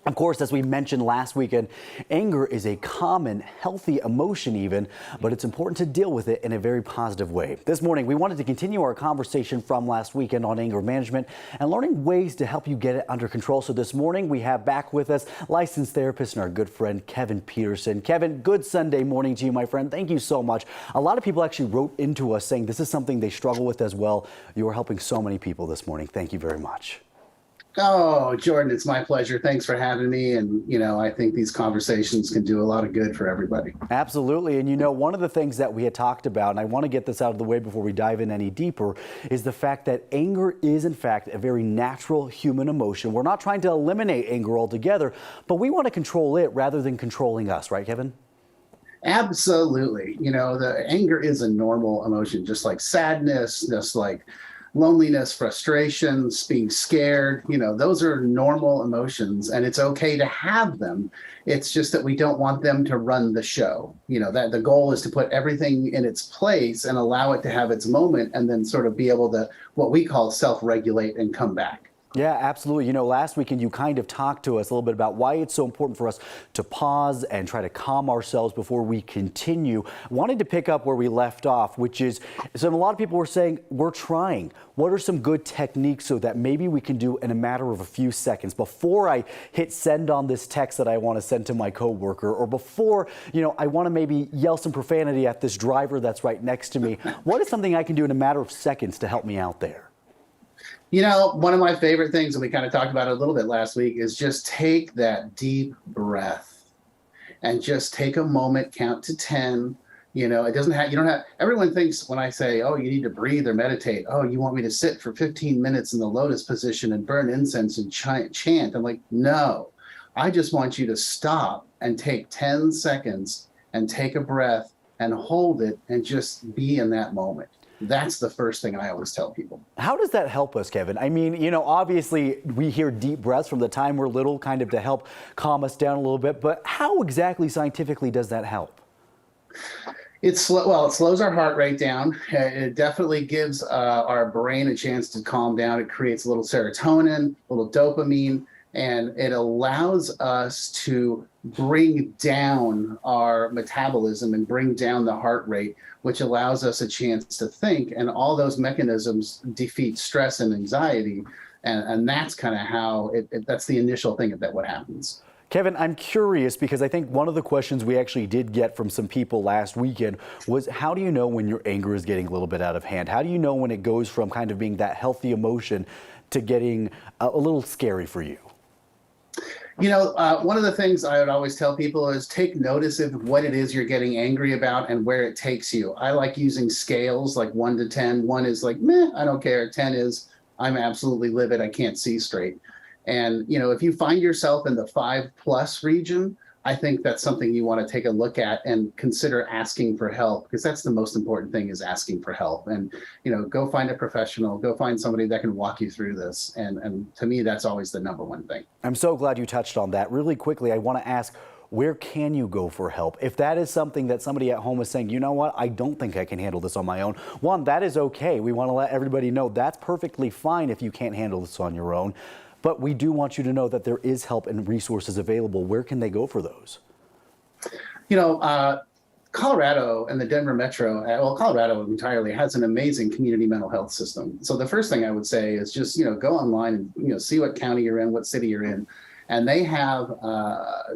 Of course, as we mentioned last weekend, anger is a common, healthy emotion even, but it's important to deal with it in a very positive way. This morning, we wanted to continue our conversation from last weekend on anger management and learning ways to help you get it under control. So this morning, we have back with us licensed therapist and our good friend, Kevin Petersen. Kevin, good Sunday morning to you, my friend. Thank you so much. A lot of people actually wrote into us saying this is something they struggle with as well. You are helping so many people this morning. Thank you very much. Oh, Jordan, it's my pleasure. Thanks for having me. And, I think these conversations can do a lot of good for everybody. Absolutely. And one of the things that we had talked about, and I want to get this out of the way before we dive in any deeper, is the fact that anger is, in fact, a very natural human emotion. We're not trying to eliminate anger altogether, but we want to control it rather than controlling us. Right, Kevin? Absolutely. The anger is a normal emotion, just like sadness, just like loneliness, frustrations, being scared, those are normal emotions and it's okay to have them. It's just that we don't want them to run the show. That the goal is to put everything in its place and allow it to have its moment and then sort of be able to, what we call self-regulate and come back. Yeah, absolutely. Last weekend you kind of talked to us a little bit about why it's so important for us to pause and try to calm ourselves before we continue. Wanted to pick up where we left off, which is, a lot of people were saying, we're trying. What are some good techniques so that maybe we can do in a matter of a few seconds before I hit send on this text that I want to send to my coworker, or before, I want to maybe yell some profanity at this driver that's right next to me. What is something I can do in a matter of seconds to help me out there? One of my favorite things, and we kind of talked about it a little bit last week, is just take that deep breath and just take a moment, count to 10. It doesn't have, you don't have, everyone thinks when I say, oh, you need to breathe or meditate, oh, you want me to sit for 15 minutes in the lotus position and burn incense and chant. I'm like, no, I just want you to stop and take 10 seconds and take a breath and hold it and just be in that moment. That's the first thing I always tell people. How does that help us, Kevin? I mean, obviously we hear deep breaths from the time we're little kind of to help calm us down a little bit, but how exactly scientifically does that help? It slows our heart rate down. It definitely gives our brain a chance to calm down. It creates a little serotonin, a little dopamine, and it allows us to bring down our metabolism and bring down the heart rate, which allows us a chance to think. And all those mechanisms defeat stress and anxiety. And that's kind of how that's the initial thing that what happens. Kevin, I'm curious because I think one of the questions we actually did get from some people last weekend was, how do you know when your anger is getting a little bit out of hand? How do you know when it goes from kind of being that healthy emotion to getting a little scary for you? One of the things I would always tell people is take notice of what it is you're getting angry about and where it takes you. I like using scales like 1 to 10. 1 is like, meh, I don't care. 10 is, I'm absolutely livid. I can't see straight. And, if you find yourself in the 5+ region, I think that's something you want to take a look at and consider asking for help, because that's the most important thing, is asking for help. And, go find a professional, go find somebody that can walk you through this. And to me, that's always the number one thing. I'm so glad you touched on that. Really quickly, I want to ask, where can you go for help? If that is something that somebody at home is saying, you know what, I don't think I can handle this on my own. One, that is okay. We want to let everybody know that's perfectly fine if you can't handle this on your own. But we do want you to know that there is help and resources available. Where can they go for those? Colorado and the Denver Metro, Colorado entirely has an amazing community mental health system. So the first thing I would say is just, go online and, see what county you're in, what city you're in. And they have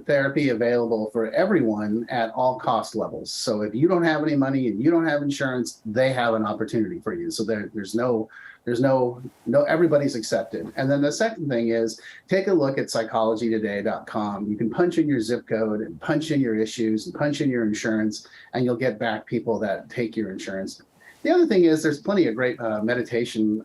therapy available for everyone at all cost levels. So if you don't have any money and you don't have insurance, they have an opportunity for you. So there's no, everybody's accepted. And then the second thing is, take a look at psychologytoday.com. You can punch in your zip code and punch in your issues and punch in your insurance, and you'll get back people that take your insurance. The other thing is, there's plenty of great meditation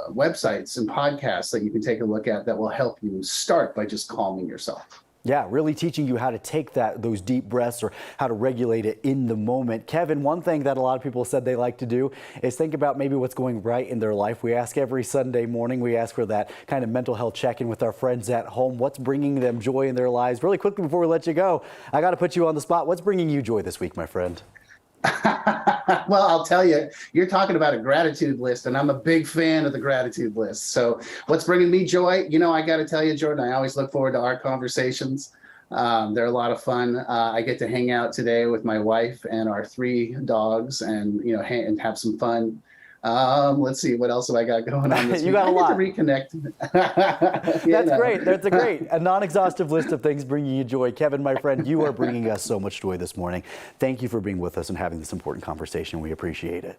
websites and podcasts that you can take a look at that will help you start by just calming yourself. Yeah, really teaching you how to take those deep breaths or how to regulate it in the moment. Kevin, one thing that a lot of people said they like to do is think about maybe what's going right in their life. We ask every Sunday morning, we ask for that kind of mental health check-in with our friends at home. What's bringing them joy in their lives? Really quickly before we let you go, I got to put you on the spot. What's bringing you joy this week, my friend? Well, I'll tell you, you're talking about a gratitude list, and I'm a big fan of the gratitude list. So, what's bringing me joy? I got to tell you, Jordan, I always look forward to our conversations. They're a lot of fun. I get to hang out today with my wife and our 3 dogs, and and have some fun. Let's see, what else have I got going on this You week? got a lot. I get to reconnect. That's great. That's a great, a non-exhaustive list of things bringing you joy. Kevin, my friend, you are bringing us so much joy this morning. Thank you for being with us and having this important conversation. We appreciate it.